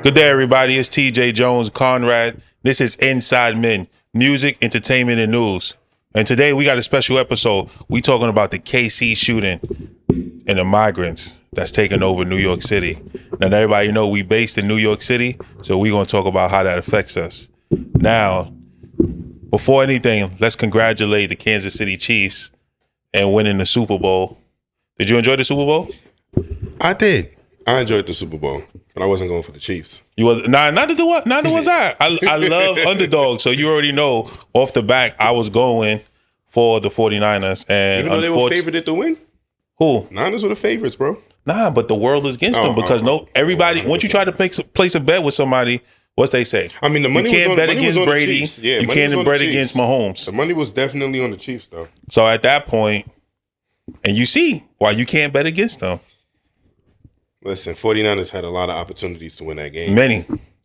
Good day, everybody. It's TJ Jones, Conrad. This is Inside Men, music, entertainment, and news. And today we got a special episode. We talking about the KC shooting and the migrants that's taking over New York City. Now, everybody know we based in New York City, so we're going to talk about how that affects us. Now, before anything, let's congratulate the Kansas City Chiefs and winning the Super Bowl. Did you enjoy the Super Bowl? I did. I enjoyed the Super Bowl, but I wasn't going for the Chiefs. You was neither was I. I love underdogs, so you already know off the back I was going for the 49ers. And even though they were favored to win? Who? Niners were the favorites, bro. Nah, but the world is against them because everybody. Once you try to place a bet with somebody, what's they say? I mean, the money you can't was on, bet money against was on Brady. The Chiefs. Yeah, you can't bet against Mahomes. The money was definitely on the Chiefs, though. So at that point, and you see why you can't bet against them. Listen, 49ers had a lot of opportunities to win that game. Many.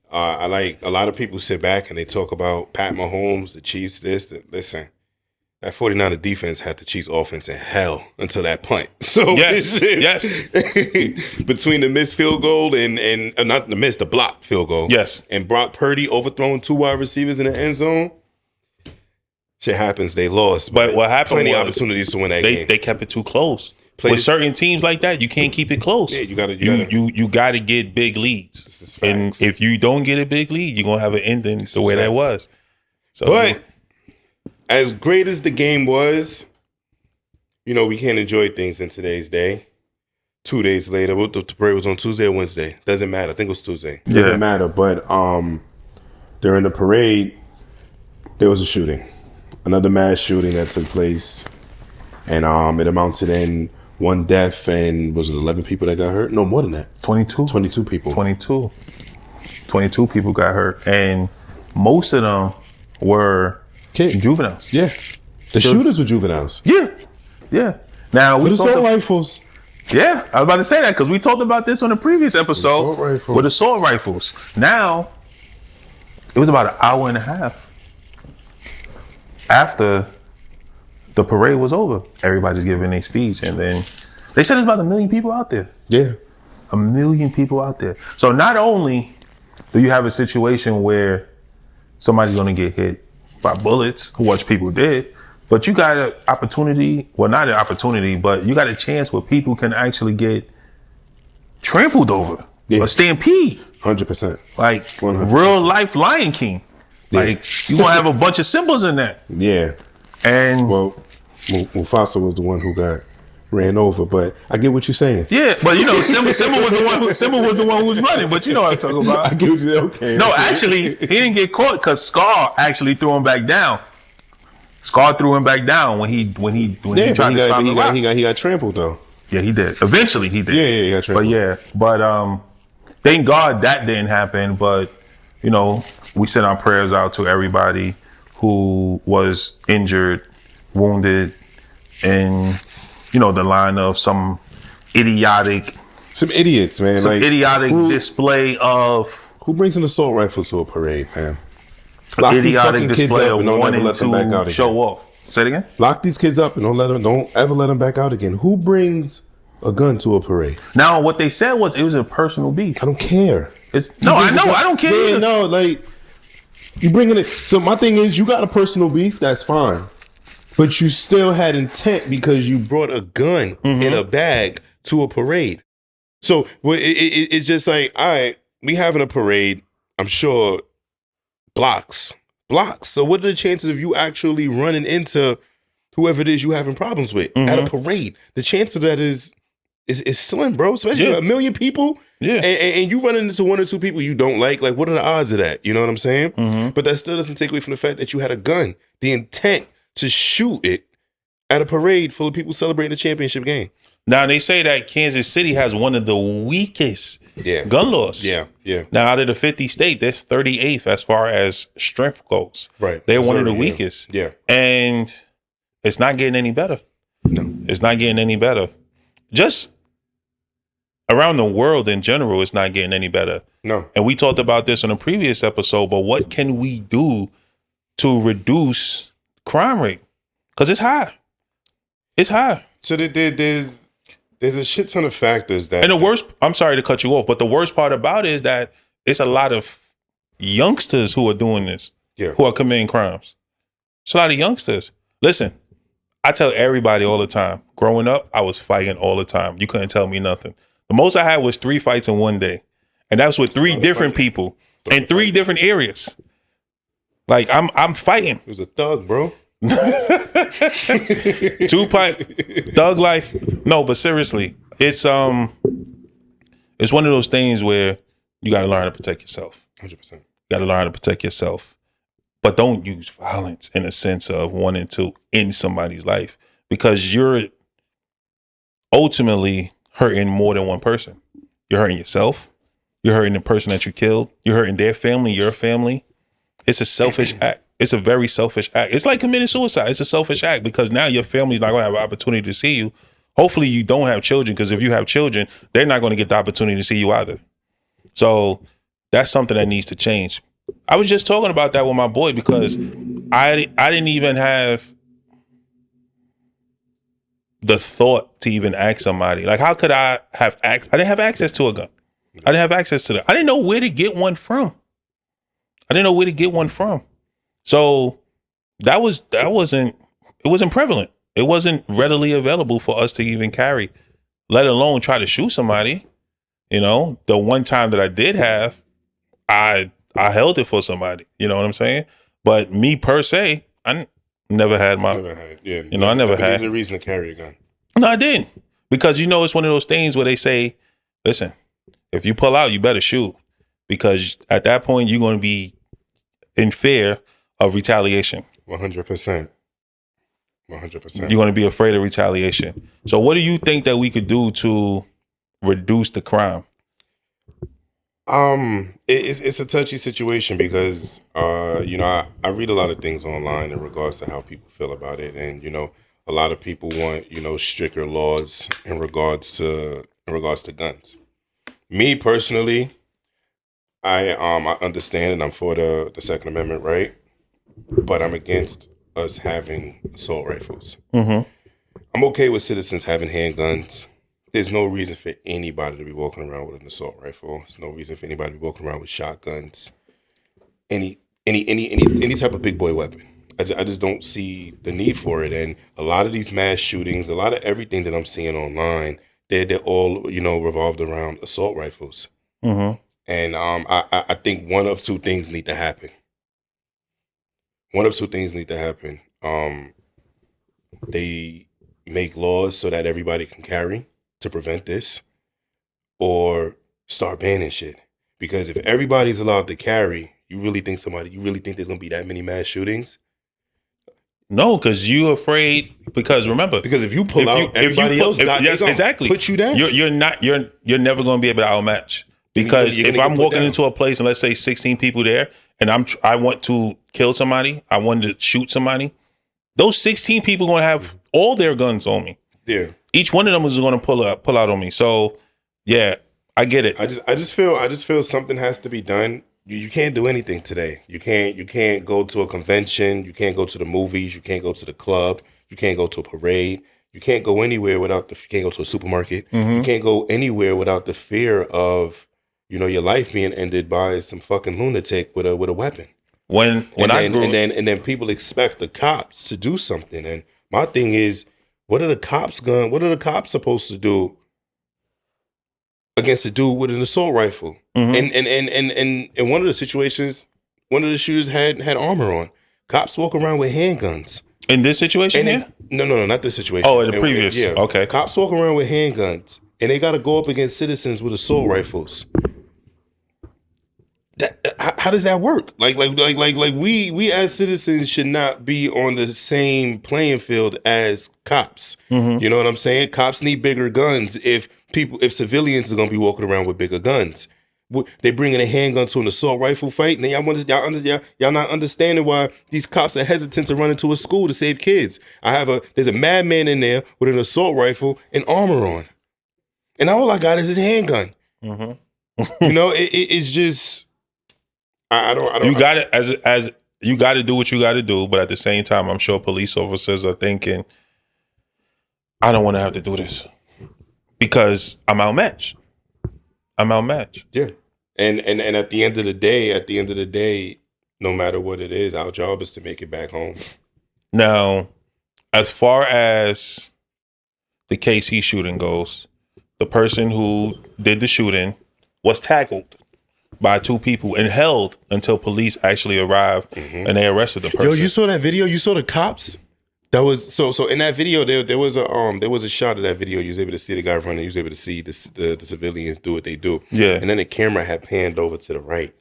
I like a lot of people sit back and they talk about Pat Mahomes, the Chiefs, listen, that 49er defense had the Chiefs offense in hell until that punt. So yes. Between the missed field goal and not the missed, the blocked field goal. Yes. And Brock Purdy overthrowing two wide receivers in the end zone. Shit happens. They lost. But what happened plenty was opportunities to win that game. They kept it too close. With certain teams like that, you can't keep it close. Yeah, you gotta get big leads. And if you don't get a big lead, you're gonna have an ending the way that was. So, but as great as the game was, you know, we can't enjoy things in today's day. 2 days later, the parade was on Tuesday or Wednesday. Doesn't matter. I think it was Tuesday. Yeah. Doesn't matter. But during the parade, there was a shooting. Another mass shooting that took place. And it amounted in one death and was it 11 people that got hurt? No, more than that. 22 people. 22 people got hurt. And most of them were kids. Juveniles. Yeah. The shooters were juveniles. Yeah. Now, with assault rifles. Yeah, I was about to say that because we talked about this on the previous episode with assault rifles. Now, it was about an hour and a half after the parade was over. Everybody's giving their speech, and then they said there's about 1 million people out there. Yeah. 1 million people out there. So not only do you have a situation where somebody's going to get hit by bullets, which people did, but you got an opportunity, well, not an opportunity, but you got a chance where people can actually get trampled over. A stampede. 100%. Like 100%. Real life Lion King. Yeah. Like you going to have a bunch of symbols in that. Yeah. And well, Mufasa was the one who got ran over, but I get what you're saying. Yeah, but you know, Simba was the one who was running, but you know what I'm talking about. I get what you're saying. Okay. No, actually, he didn't get caught because Scar actually threw him back down. Scar threw him back down when he tried to climb the rock. He got trampled though. Yeah, he did. Eventually, he did. Yeah, he got trampled. But thank God that didn't happen. But you know, we sent our prayers out to everybody who was injured, wounded, and you know, the line of some idiots, man. Some idiotic display of who brings an assault rifle to a parade, man. Lock idiotic display of wanting to show off. Say it again. Lock these kids up and don't ever let them back out again. Who brings a gun to a parade? Now, what they said was it was a personal beef. I don't care. I don't care. Yeah, no, like you bringing it. So my thing is, you got a personal beef. That's fine. But you still had intent because you brought a gun in a bag to a parade. So it's just like, all right, we having a parade. I'm sure blocks. So what are the chances of you actually running into whoever it is you having problems with at a parade? The chance of that is slim, bro. Especially 1 million people. Yeah. And you running into 1 or 2 people you don't like. Like, what are the odds of that? You know what I'm saying? But that still doesn't take away from the fact that you had a gun. The intent to shoot it at a parade full of people celebrating a championship game. Now, they say that Kansas City has one of the weakest gun laws. Yeah. Now, out of the 50 states, that's 38th as far as strength goes. Right. They're one of the weakest. Yeah. And it's not getting any better. No. It's not getting any better. Just around the world in general, it's not getting any better. No. And we talked about this in a previous episode, but what can we do to reduce crime rate? Because it's high. It's high. So there's a shit ton of factors that. And the worst, I'm sorry to cut you off, but the worst part about it is that it's a lot of youngsters who are doing this, who are committing crimes. It's a lot of youngsters. Listen, I tell everybody all the time, growing up, I was fighting all the time. You couldn't tell me nothing. The most I had was 3 fights in one day. And that was with 3 different people in 3 different areas. Like I'm fighting. It was a thug, bro. Tupac, thug life. No, but seriously, it's one of those things where you got to learn how to protect yourself. 100%. You got to learn how to protect yourself, but don't use violence in a sense of wanting to end somebody's life, because you're ultimately hurting more than one person. You're hurting yourself. You're hurting the person that you killed. You're hurting their family, your family. It's a selfish act. It's a very selfish act. It's like committing suicide. It's a selfish act because now your family's not going to have an opportunity to see you. Hopefully you don't have children, because if you have children, they're not going to get the opportunity to see you either. So that's something that needs to change. I was just talking about that with my boy because I didn't even have the thought to even ask somebody. Like, how could I have I didn't have access to a gun. I didn't have access to that. I didn't know where to get one from. So it wasn't prevalent. It wasn't readily available for us to even carry, let alone try to shoot somebody. You know, the one time that I did have, I held it for somebody. You know what I'm saying? But me per se, I never had my. Never had, yeah. You know, I never had a reason to carry a gun. No, I didn't, because it's one of those things where they say, listen, if you pull out, you better shoot, because at that point you're going to be in fear of retaliation. 100%. 100%. You're going to be afraid of retaliation. So what do you think that we could do to reduce the crime? It's a touchy situation because I read a lot of things online in regards to how people feel about it, and a lot of people want stricter laws in regards to guns. Me personally, I understand and I'm for the Second Amendment, right? But I'm against us having assault rifles. Mm-hmm. I'm okay with citizens having handguns. There's no reason for anybody to be walking around with an assault rifle. There's no reason for anybody to be walking around with shotguns. Any type of big boy weapon. I just don't see the need for it. And a lot of these mass shootings, a lot of everything that I'm seeing online, they're all revolved around assault rifles. Mm-hmm. And I think one of 2 things need to happen. They make laws so that everybody can carry to prevent this, or start banning shit. Because if everybody's allowed to carry, you really think there's gonna be that many mass shootings? No, because you're afraid. Because remember, if you pull out, everybody else exactly put you down. You're never going to be able to outmatch. Because if I'm walking into a place and let's say 16 people there, and I want to kill somebody, I want to shoot somebody, those 16 people are going to have all their guns on me. Yeah. Each one of them is going to pull out on me. So yeah, I get it. I just feel something has to be done. You can't do anything today. You can't go to a convention. You can't go to the movies. You can't go to the club. You can't go to a parade. You can't go anywhere without you can't go to a supermarket. Mm-hmm. You can't go anywhere without the fear of your life being ended by some fucking lunatic with a weapon. And then people expect the cops to do something. And my thing is, what are the cops supposed to do against a dude with an assault rifle? Mm-hmm. And one of the situations, one of the shooters had armor on. Cops walk around with handguns. In this situation here? No, not this situation. Oh, in the previous. Yeah. Okay. Cops walk around with handguns, and they got to go up against citizens with assault rifles. How does that work? Like we as citizens should not be on the same playing field as cops. Mm-hmm. You know what I'm saying? Cops need bigger guns if civilians are gonna be walking around with bigger guns. They bringing a handgun to an assault rifle fight, and y'all not understanding why these cops are hesitant to run into a school to save kids. There's a madman in there with an assault rifle and armor on, and all I got is his handgun. Mm-hmm. It's just. I don't. You got it as you got to do what you got to do, but at the same time, I'm sure police officers are thinking, I don't want to have to do this because I'm outmatched. Yeah, And at the end of the day, no matter what it is, our job is to make it back home. Now, as far as the KC shooting goes, the person who did the shooting was tackled by two people and held until police actually arrived and they arrested the person. Yo, you saw that video? You saw the cops? That was so in that video there was a shot of that video. You was able to see the guy running. You was able to see the civilians do what they do. Yeah. And then the camera had panned over to the right.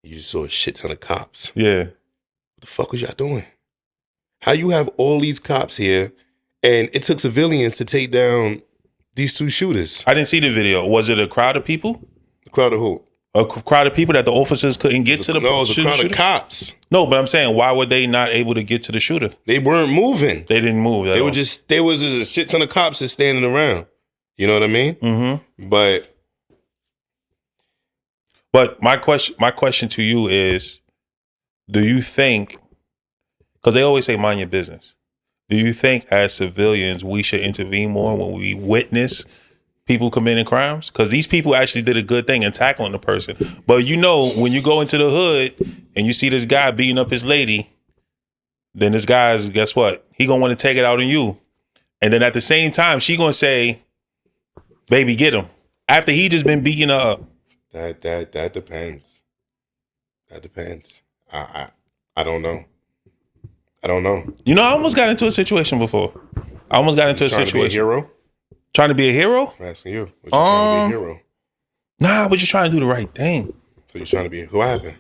You just saw a shit ton of cops. Yeah. What the fuck was y'all doing? How you have all these cops here and it took civilians to take down these two shooters? I didn't see the video. Was it a crowd of people? A crowd of who? A crowd of people that the officers couldn't get to the No, it was a crowd of cops. No, but I'm saying, why were they not able to get to the shooter? They weren't moving. They didn't move. There was just a shit ton of cops just standing around. You know what I mean? Mm-hmm. But my question to you is, do you think, because they always say mind your business, do you think as civilians we should intervene more when we witness people committing crimes? Because these people actually did a good thing in tackling the person. But you know, when you go into the hood and you see this guy beating up his lady, then this guy's, guess what? He gonna want to take it out on you. And then at the same time, she gonna say, baby, get him. After he just been beating her up. That depends. That depends. I don't know. You know, I almost got into a situation before. I almost got into a situation. To be a hero? Trying to be a hero? I'm asking you. Was you trying to be a hero? Nah, but you're trying to do the right thing. So you're trying to be, what happened?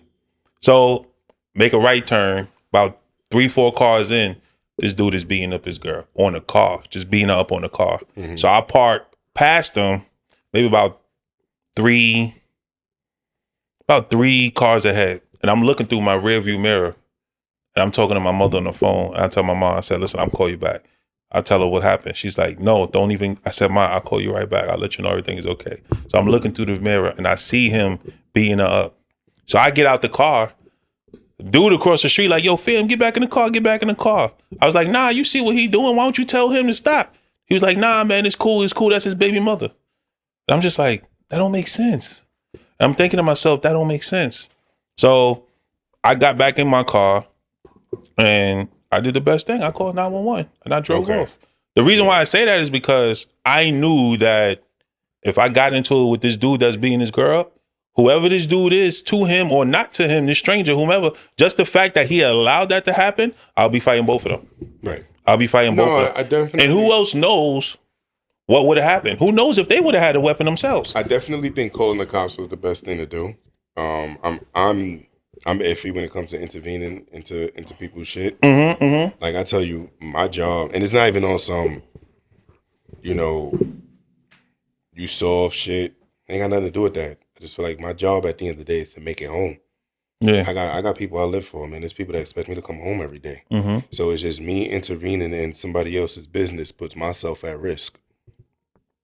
So make a right turn. About 3-4 cars in, this dude is beating up his girl on the car, just beating her up on the car. Mm-hmm. So I parked past him, maybe about three cars ahead. And I'm looking through my rear view mirror. And I'm talking to my mother on the phone. And I tell my mom, I said, listen, I'll call you back. I tell her what happened. She's like, no, don't even. I said, Ma, I'll call you right back. I'll let you know everything is okay. So I'm looking through the mirror and I see him beating her up. So I get out the car. Dude across the street like, yo, fam, get back in the car, get back in the car. I was like, nah, you see what he doing? Why don't you tell him to stop? He was like, nah, man, it's cool. That's his baby mother. And I'm just like, that don't make sense. And I'm thinking to myself, that don't make sense. So I got back in my car and I did the best thing. I called 911 and I drove off. The reason why I say that is because I knew that if I got into it with this dude that's beating his girl up, whoever this dude is, to him or not to him, this stranger, whomever, just the fact that he allowed that to happen, I'll be fighting both of them. Right. I'll be fighting both of them. I definitely. And who else knows what would have happened? Who knows if they would have had a weapon themselves? I definitely think calling the cops was the best thing to do. I'm iffy when it comes to intervening into people's shit. Mm-hmm, mm-hmm. Like I tell you, my job, and it's not even on some, you solve shit. Ain't got nothing to do with that. I just feel like my job at the end of the day is to make it home. Yeah, I got people I live for, man. There's people that expect me to come home every day. Mm-hmm. So it's just me intervening in somebody else's business puts myself at risk.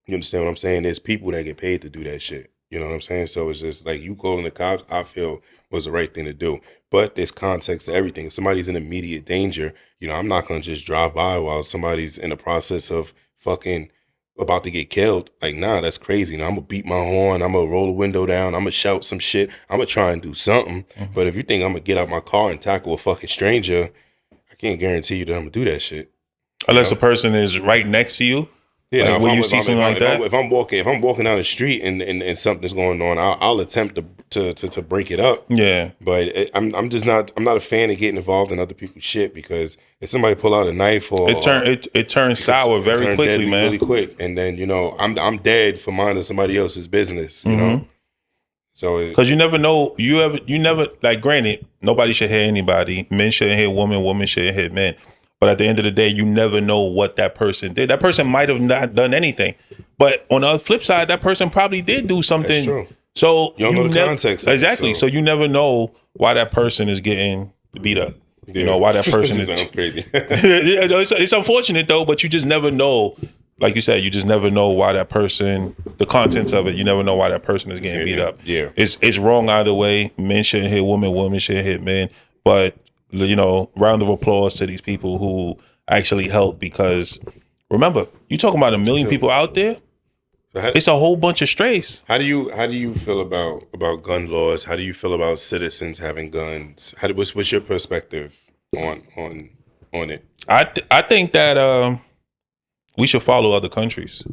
You understand what I'm saying? There's people that get paid to do that shit. You know what I'm saying? So it's just like you calling the cops, I feel was the right thing to do. But there's context to everything. If somebody's in immediate danger, I'm not going to just drive by while somebody's in the process of fucking about to get killed. Like, nah, that's crazy. I'm going to beat my horn. I'm going to roll the window down. I'm going to shout some shit. I'm going to try and do something. Mm-hmm. But if you think I'm going to get out my car and tackle a fucking stranger, I can't guarantee you that I'm going to do that shit. Unless the person is right next to you. Yeah, like when you see something like that. If I'm walking down the street and something's going on, I'll attempt to break it up. Yeah, but I'm not a fan of getting involved in other people's shit because if somebody pull out a knife or it turns sour very quickly, man. Really quick, and then I'm dead for minding somebody else's business. You know, so because you never know, you never like. Granted, nobody should hit anybody. Men shouldn't hit women. Women shouldn't hit men. But at the end of the day, you never know what that person did. That person might have not done anything. But on the flip side, that person probably did do something. That's true. So you don't know the context. Exactly. So you never know why that person is getting beat up. Yeah. You know, why that person is. Sounds crazy. It's unfortunate, though, but you just never know. Like you said, you just never know why that person, the contents of it, you never know why that person is getting beat up. Yeah. It's wrong either way. Men shouldn't hit women. Women shouldn't hit men. But round of applause to these people who actually help, because remember, you talking about 1 million people out there. So It's a whole bunch of strays. how do you feel about gun laws? How do you feel about citizens having guns? What's your perspective on it? I think that we should follow other countries.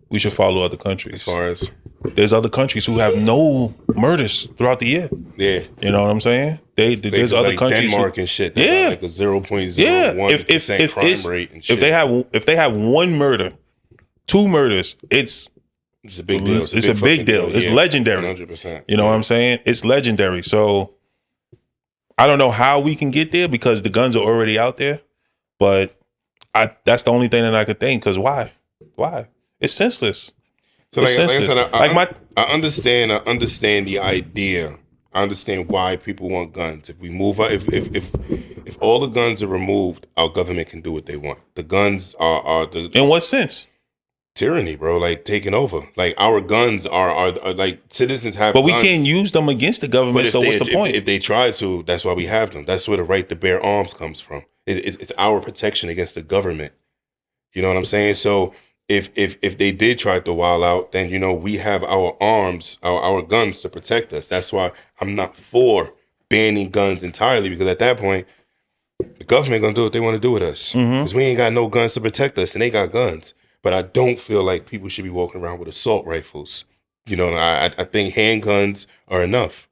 We should follow other countries. As far as There's other countries who have no murders throughout the year. yeah, You know what I'm saying? There's places other like countries. Denmark and shit. Yeah. Like a 0.01% crime rate and shit. If they have one murder, two murders, it's It's a big deal. It's a big deal. It's legendary. 100%. You know what I'm saying? It's legendary. So I don't know how we can get there because the guns are already out there. But that's the only thing that I could think. Because why? Why? It's senseless. So It's like I senseless. said, I understand the idea. I understand why people want guns. If we move out, if all the guns are removed, our government can do what they want. The guns are the In what sense? tyranny, bro. Like taking over. Like our guns are like citizens have. But we guns. can't use them against the government. So what's the point? If they try to, that's why we have them. That's where the right to bear arms comes from. It's our protection against the government. You know what I'm saying? So if they did try to wild out, then we have our arms, our guns to protect us. That's why I'm not for banning guns entirely, because at that point, the government gonna do what they want to do with us. Because we ain't got no guns to protect us, and they got guns. But I don't feel like people should be walking around with assault rifles. I think handguns are enough.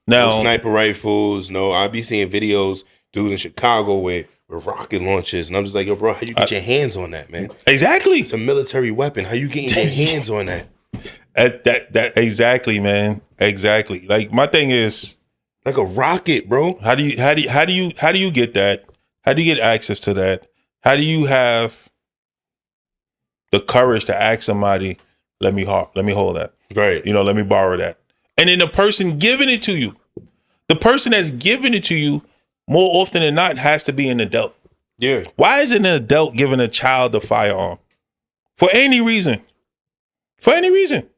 Now, No sniper rifles. No, I be seeing videos, dudes in Chicago with rocket launchers, and I'm just like, yo, bro, how you get your hands on that, man? exactly. It's a military weapon. How you getting your hands on that? That exactly, man. Exactly. Like my thing is, Like a rocket, bro. how do you get that? How do you get access to that? How do you have the courage to ask somebody, let me hold that. Right. Let me borrow that. And then the person giving it to you, the person that's giving it to you, more often than not, has to be an adult. Yeah. Why is an adult giving a child a firearm? For any reason. For any reason.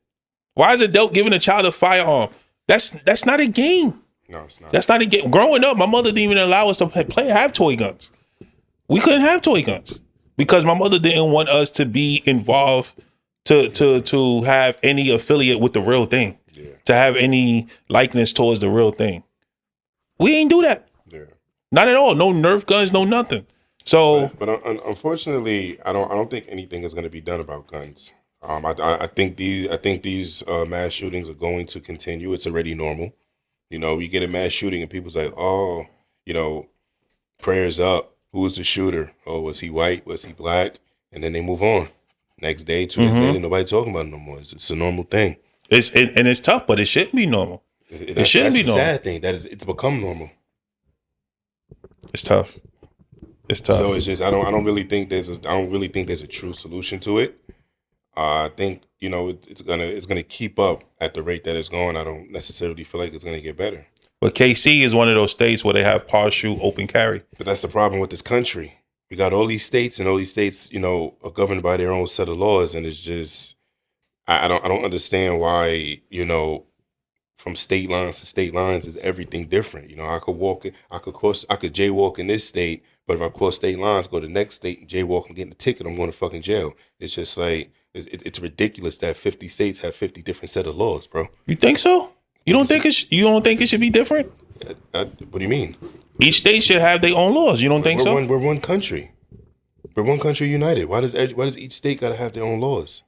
Why is an adult giving a child a firearm? That's not a game. No, it's not. That's not a game. Growing up, my mother didn't even allow us to have toy guns. We couldn't have toy guns because my mother didn't want us to be involved to have any affiliate with the real thing, to have any likeness towards the real thing. We ain't do that. Yeah. Not at all. No Nerf guns, no nothing. So, But unfortunately, I don't think anything is going to be done about guns. I think these mass shootings are going to continue. It's already normal. We get a mass shooting and people's like, oh, prayers up. Who was the shooter? Oh, was he white? Was he black? And then they move on. Next day, 2 days later, nobody talking about it no more. It's a normal thing. it's tough, but it shouldn't be normal. It shouldn't be normal. Sad thing that it's become normal. It's tough. It's tough. So it's just I don't really think there's a true solution to it. I think it's gonna keep up at the rate that it's going. I don't necessarily feel like it's gonna get better. But KC is one of those states where they have partial open carry. But that's the problem with this country. We got all these states, and all these states, are governed by their own set of laws, and it's just I don't understand why from state lines to state lines is everything different. I could jaywalk in this state, but if I cross state lines, go to the next state and jaywalk and get in a ticket, I'm going to fucking jail. It's just like it's ridiculous that 50 states have 50 different set of laws, bro. You think so? You don't think it should be different? What do you mean? Each state should have their own laws. You don't think so? We're one country. We're one country united. Why does each state gotta have their own laws?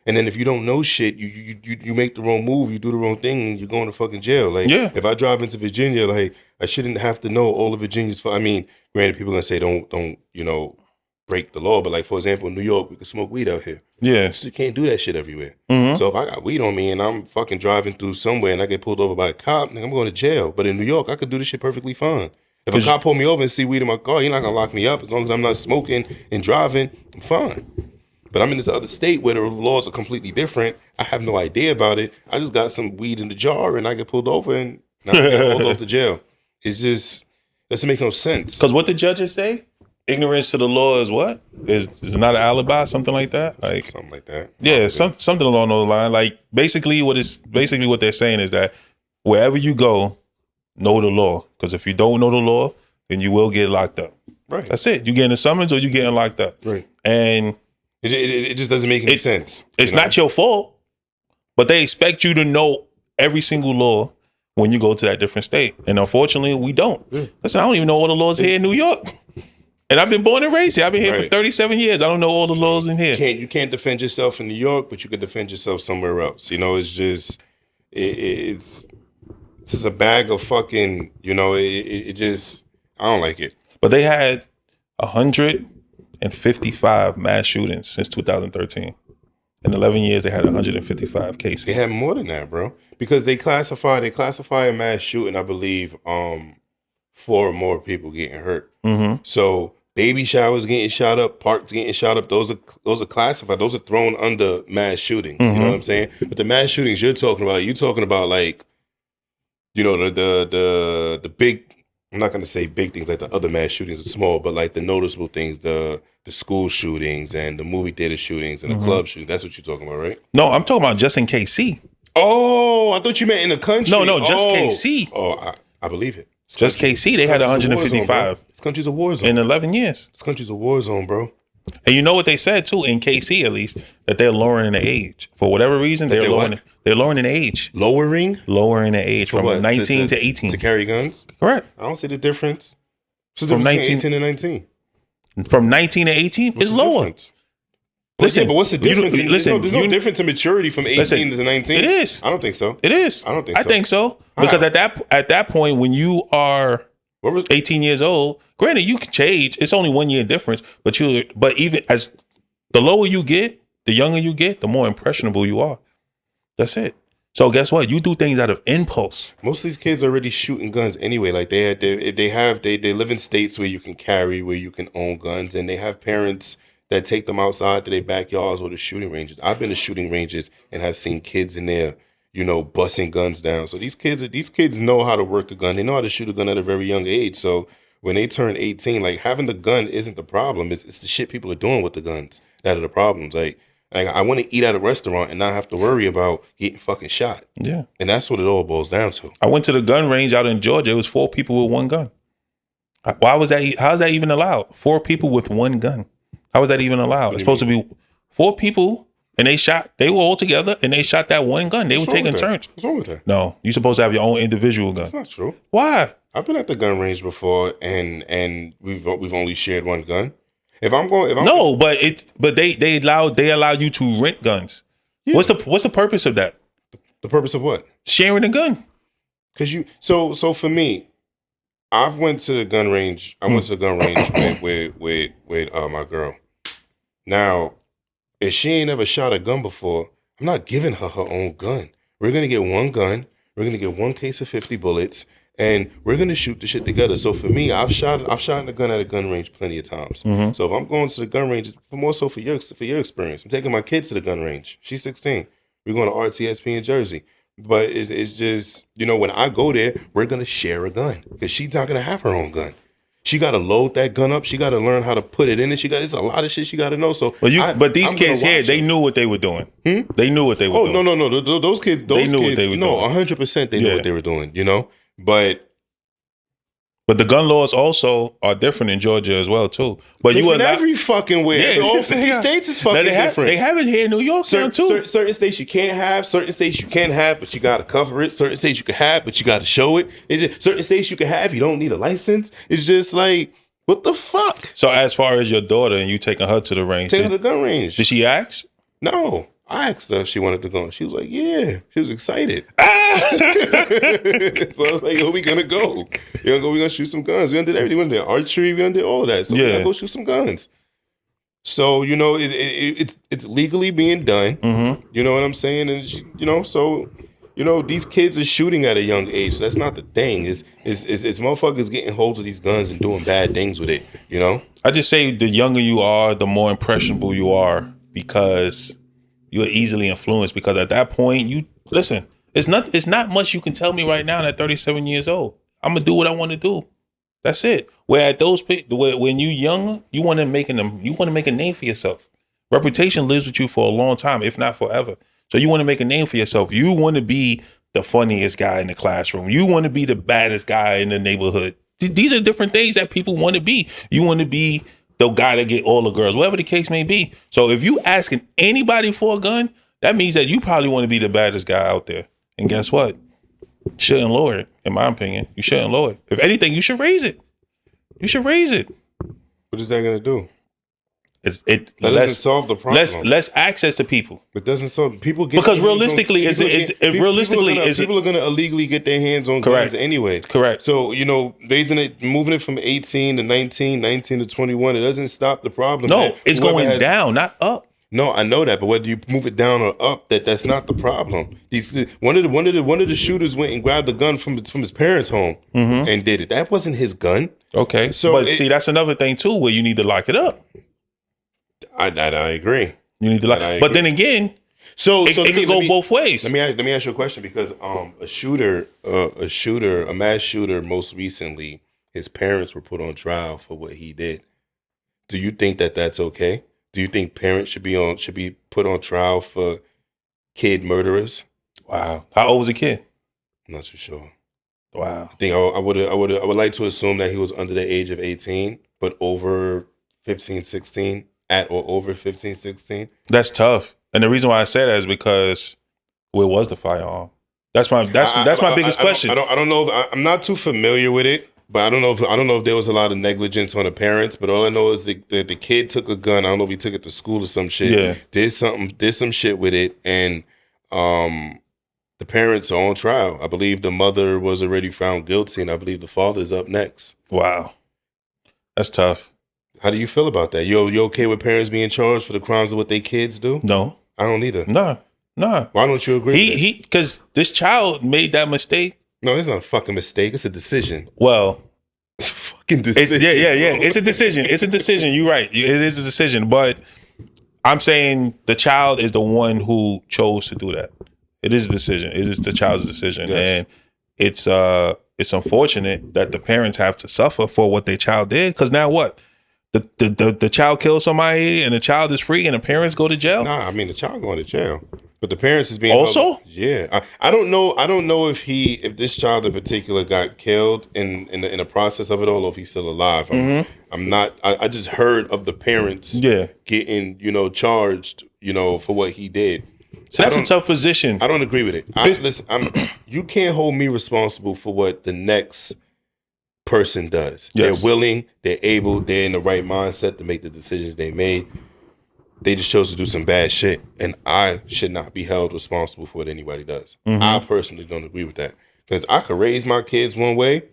And then if you don't know shit, you make the wrong move, you do the wrong thing, and you're going to fucking jail. Like, if I drive into Virginia, like I shouldn't have to know all of Virginia's. Granted, people are gonna say don't break the law, but like for example, in New York, we can smoke weed out here. Yeah, you can't do that shit everywhere. So if I got weed on me and I'm fucking driving through somewhere and I get pulled over by a cop, I'm going to jail. But in New York, I could do this shit perfectly fine. If a cop pull me over and see weed in my car, you're not gonna lock me up as long as I'm not smoking and driving. I'm fine. But I'm in this other state where the laws are completely different. I have no idea about it. I just got some weed in the jar and I get pulled over and now I get hauled off to jail. It's just doesn't make no sense. Because what the judges say, ignorance to the law is what? Is not an alibi, something like that? Like something like that. Yeah, something along those lines. Like basically what they're saying is that wherever you go, know the law. Because if you don't know the law, then you will get locked up. Right. That's it. You getting a summons or you getting locked up. Right. And It just doesn't make any sense. It's not your fault, but they expect you to know every single law when you go to that different state. And unfortunately, we don't. Listen, I don't even know all the laws here in New York. And I've been born and raised here. I've been here for 37 years. I don't know all the laws in here. You can't defend yourself in New York, but you can defend yourself somewhere else. You know, it's just it's just a bag of fucking, you know, it just, I don't like it. But they had 155 mass shootings since 2013. In 11 years, they had 155 cases. They had more than that, bro. Because they classify a mass shooting, I believe, 4 or more people getting hurt. Mm-hmm. So baby showers getting shot up, parks getting shot up. Those are classified. Those are thrown under mass shootings. Mm-hmm. You know what I'm saying? But the mass shootings you're talking about like, you know, the big. I'm not gonna say big things like the other mass shootings are small, but like the noticeable things, the school shootings and the movie theater shootings and the club shootings. That's what you're talking about, right? No, I'm talking about just in KC. Oh, I thought you meant in the country. No, just KC. Oh, I believe it. Just KC, they had 155. This country's a war zone. In 11 years. This country's a war zone, bro. And you know what they said too, in KC at least, that they're lowering the age. For whatever reason, they're lowering the age. Lowering the age from 19 to 18. To carry guns? Correct. I don't see the difference. From 19 to 19. From 19 to 18 is lower. Difference? Listen, but what's the difference? There's no difference in maturity from 18 to 19. It is. I don't think so. It is. I don't think so. I think so. Because at that point, when you are 18 years old, granted, you can change. It's only 1 year difference. But even as the lower you get, the younger you get, the more impressionable you are. That's it. So guess what? You do things out of impulse. Most of these kids are already shooting guns anyway. Like they live in states where you can carry, where you can own guns, and they have parents that take them outside to their backyards or the shooting ranges. I've been to shooting ranges and have seen kids in there, you know, busting guns down. So these kids know how to work a gun. They know how to shoot a gun at a very young age. So when they turn 18, like having the gun isn't the problem. It's the shit people are doing with the guns that are the problems. Like I want to eat at a restaurant and not have to worry about getting fucking shot. Yeah. And that's what it all boils down to. I went to the gun range out in Georgia. It was 4 people with 1 gun. Why was that? How is that even allowed? 4 people with 1 gun. How was that even allowed? It's supposed to be 4 people and they were all together and they shot that 1 gun. They were taking turns. What's wrong with that? No, you're supposed to have your own individual gun. That's not true. Why? I've been at the gun range before and we've only shared 1 gun. But they allow you to rent guns. Yeah. What's the purpose of that? The purpose of what? Sharing a gun. So for me, I went to the gun range. I went to the gun range with my girl. Now, if she ain't ever shot a gun before, I'm not giving her own gun. We're gonna get 1 gun. We're gonna get 1 case of 50 bullets. And we're gonna shoot the shit together. So for me, I've shot a gun at a gun range plenty of times. Mm-hmm. So if I'm going to the gun range, it's more so for your experience. I'm taking my kid to the gun range. She's 16. We're going to RTSP in Jersey. But it's just, you know, when I go there, we're gonna share a gun because she's not gonna have her own gun. She got to load that gun up. She got to learn how to put it in. And it's a lot of shit she got to know. So, but these kids here, they knew what they were doing. They knew what they were doing. Oh no. Those kids, they knew what they were doing. No, 100%. They knew what they were doing. You know, but the gun laws also are different in Georgia as well too. But different every fucking way. All 50 states is fucking different. They have it here in New York too. Certain states you can't have. Certain states you can have, but you got to cover it. Certain states you can have, but you got to show it. Certain states you can have, you don't need a license. It's just like, what the fuck? So as far as your daughter and you taking her to the range, taking her to the gun range. Did she ask? No. I asked her if she wanted to go. She was like, yeah. She was excited. So I was like, yo, we gonna go. We gonna shoot some guns. We done did everything. We done did archery. We done did all of that. So we gonna go shoot some guns. So, you know, it's legally being done. Mm-hmm. You know what I'm saying? And, so, these kids are shooting at a young age. So that's not the thing. It's motherfuckers getting hold of these guns and doing bad things with it, you know? I just say the younger you are, the more impressionable you are because you're easily influenced because at that point, it's not much you can tell me right now at 37 years old. I'm gonna do what I want to do. That's it. Where at those when you younger, you want to make a name for yourself. Reputation lives with you for a long time, if not forever. So you want to make a name for yourself. You want to be the funniest guy in the classroom. You want to be the baddest guy in the neighborhood. These are different things that people want to be. You want to be the guy that get all the girls, whatever the case may be. So if you asking anybody for a gun, that means that you probably want to be the baddest guy out there. And guess what? You shouldn't lower it, in my opinion. You shouldn't lower it. If anything, you should raise it. You should raise it. What is that going to do? That doesn't solve the problem. Less access to people. It doesn't solve people get because realistically, people are going to illegally get their hands on guns anyway. Correct. So moving it from 18 to 19, 19 to 21, it doesn't stop the problem. No, it's going down, not up. No, I know that, but whether you move it down or up, that's not the problem. One of the shooters went and grabbed the gun from his parents' home and did it. That wasn't his gun. Okay, but see, that's another thing too, where you need to lock it up. I agree. You need to lock, but then again, it can go both ways. Let me ask you a question because a mass shooter, most recently, his parents were put on trial for what he did. Do you think that that's okay? Do you think parents should be put on trial for kid murderers? Wow. How old was the kid? I'm not too sure. Wow. I think I would like to assume that he was under the age of 18, but over 15, 16, at or over 15, 16. That's tough. And the reason why I say that is because where was the firearm? That's my biggest question. I don't know. I'm not too familiar with it. But I don't know if there was a lot of negligence on the parents. But all I know is the kid took a gun. I don't know if he took it to school or some shit. Yeah. Did some shit with it, and the parents are on trial. I believe the mother was already found guilty, and I believe the father's up next. Wow, that's tough. How do you feel about that? You okay with parents being charged for the crimes of what their kids do? No, I don't either. Nah. Why don't you agree? Because this child made that mistake. No, it's not a fucking mistake. It's a decision. Well, it's a fucking decision. Yeah. It's a decision. It's a decision. You're right. It is a decision. But I'm saying the child is the one who chose to do that. It is a decision. It is the child's decision. Yes. And it's unfortunate that the parents have to suffer for what their child did. Because now what? The child killed somebody and the child is free and the parents go to jail? Nah, I mean the child going to jail. But the parents is being also. Yeah, I don't know. I don't know if this child in particular got killed in the process of it all, or if he's still alive. I'm not. I just heard of the parents. Getting charged. For what he did. So that's a tough position. I don't agree with it. Listen, you can't hold me responsible for what the next person does. Yes. They're willing. They're able. They're in the right mindset to make the decisions they made. They just chose to do some bad shit, and I should not be held responsible for what anybody does. I personally don't agree with that because I could raise my kids one way,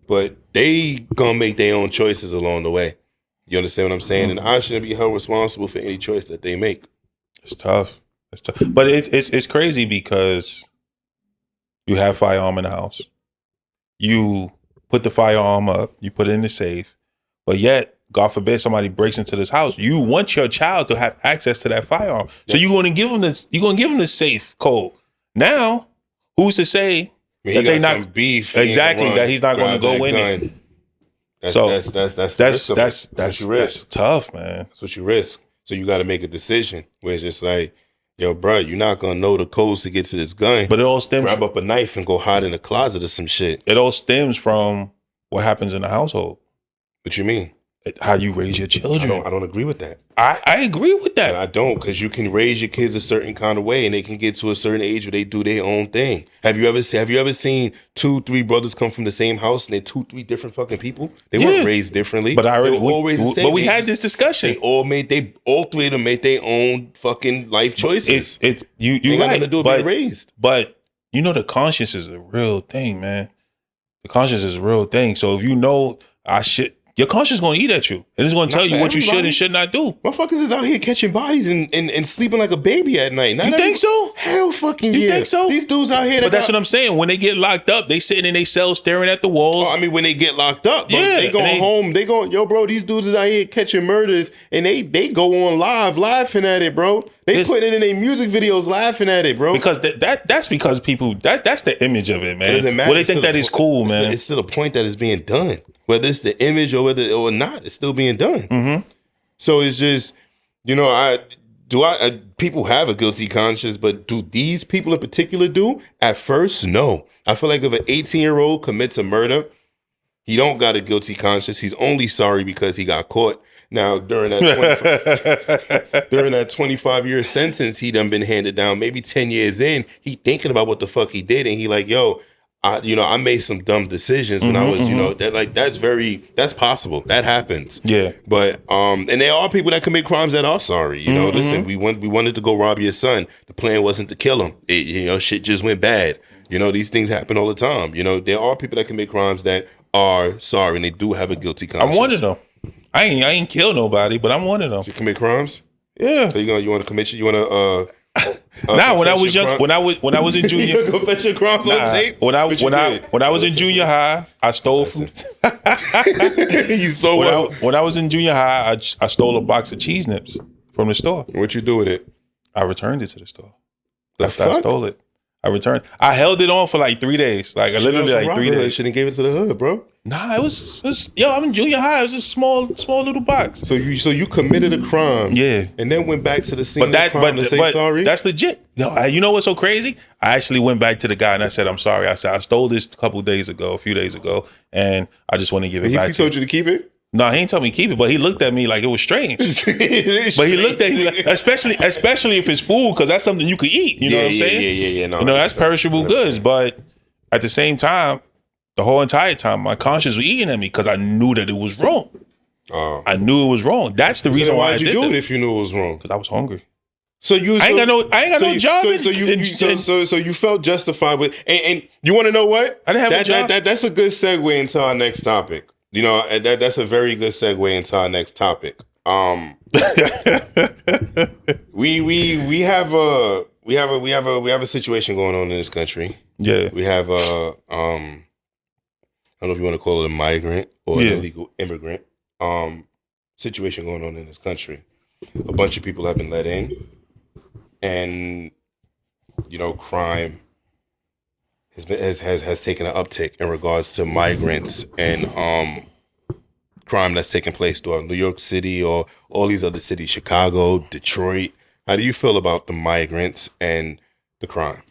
but they gonna make their own choices along the way. You understand what I'm saying? And I shouldn't be held responsible for any choice that they make. It's tough. But it's crazy because you have firearm in the house. You put the firearm up. You put it in the safe, but yet, God forbid somebody breaks into this house. You want your child to have access to that firearm. So you're going to give them this. You're going to give them the safe code. Now, who's to say that they not some beef? Exactly, that he's not going to go in it. That's tough, man. That's what you risk. So you got to make a decision where it's just like, yo, bro, you're not going to know the codes to get to this gun. But it all stems. Grab up a knife and go hide in a closet or some shit. It all stems from what happens in the household. What you mean? How you raise your children. I don't agree with that. I agree with that. And I don't, because you can raise your kids a certain kind of way and they can get to a certain age where they do their own thing. Have you ever seen 2-3 brothers come from the same house and they're 2-3 different fucking people? They weren't raised differently. But we had this discussion. They all three of them made their own fucking life choices. You right. To do being raised. But the conscience is a real thing, man. The conscience is a real thing. So if you know your conscience is going to eat at you. And it's going to tell you what you should and should not do. Motherfuckers is out here catching bodies and sleeping like a baby at night. You think so? Hell fucking You think so? These dudes out here. But that's what I'm saying. When they get locked up, they sitting in their cells staring at the walls. Oh, I mean, when they get locked up. They go home. They go, yo, bro, these dudes is out here catching murders. And they go on live laughing at it, bro. They putting it in their music videos laughing at it, bro. Because that's because people, that's the image of it, man. It doesn't matter. Well, they think that is cool, man. It's still a point that is being done. Whether it's the image or or not, it's still being done. So it's just, people have a guilty conscience, but do these people in particular do? At first, no. I feel like if an 18-year-old commits a murder, he don't got a guilty conscience. He's only sorry because he got caught. Now, during that 25-year sentence, he done been handed down. Maybe 10 years in, he thinking about what the fuck he did, and he like, yo, I made some dumb decisions when I was, that's possible. That happens. Yeah. But and there are people that commit crimes that are sorry. You know, listen, we wanted to go rob your son. The plan wasn't to kill him. Shit just went bad. These things happen all the time. There are people that commit crimes that are sorry, and they do have a guilty conscience. I'm one of them. I ain't killed nobody, but I'm one of them. You commit crimes? Yeah. So you want to commit? You want to? Nah, when I was young, when I was in junior, confess your crimes on tape. When I was in junior high, I stole from. You stole what? When I was in junior high, I stole a box of cheese nips from the store. What you do with it? I returned it to the store. After I stole it, I returned. I held it on for like 3 days, like literally like 3 days. Shouldn't gave it to the hood, bro. Nah, it was I'm in junior high. It was a small little box. So you committed a crime, yeah, and then went back to the scene of the crime to say sorry. That's legit. No, you know what's so crazy? I actually went back to the guy and I said, I'm sorry. I said I stole this a few days ago, and I just want to give it back. He told you to keep it? No, he ain't told me to keep it, but he looked at me like it was strange. But he looked at me like, especially if it's food, because that's something you could eat. You know what I'm saying? Yeah. No, that's perishable goods. But at the same time, the whole entire time, my conscience was eating at me because I knew that it was wrong. I knew it was wrong. That's the reason why I did it. Why'd you do it if you knew it was wrong? Because I was hungry. I ain't got no job. So you felt justified with, and you want to know what? I didn't have a job. That's a good segue into our next topic. That's a very good segue into our next topic. We have a situation going on in this country. Yeah. We have I don't know if you want to call it a migrant or an illegal immigrant situation going on in this country. A bunch of people have been let in, and crime has taken an uptick in regards to migrants and crime that's taking place throughout New York City or all these other cities, Chicago, Detroit. How do you feel about the migrants and the crime?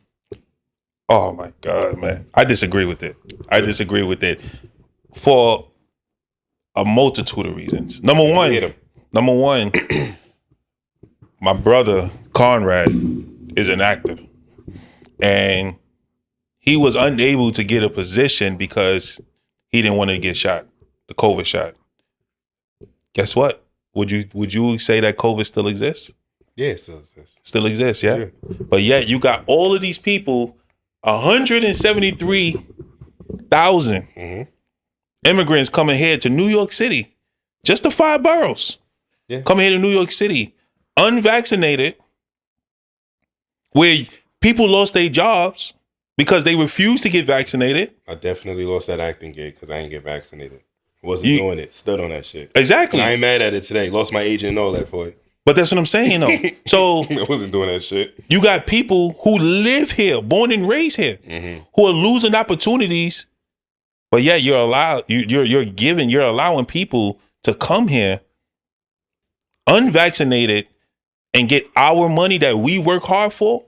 Oh my God, man. I disagree with it. For a multitude of reasons. Number one, my brother Conrad is an actor, and he was unable to get a position because he didn't want to get shot, the COVID shot. Guess what? Would you say that COVID still exists? Yeah, it still exists. Still exists, yeah. But yet you got all of these people, 173,000 immigrants coming here to New York City, just the 5 boroughs. Yeah. Coming here to New York City, unvaccinated, where people lost their jobs because they refused to get vaccinated. I definitely lost that acting gig because I didn't get vaccinated. Wasn't doing it. Stood on that shit. Exactly. And I ain't mad at it today. Lost my agent and all that for it. But that's what I'm saying, though. So I wasn't doing that shit. You got people who live here, born and raised here, who are losing opportunities. But yeah, you're allowing people to come here unvaccinated and get our money that we work hard for.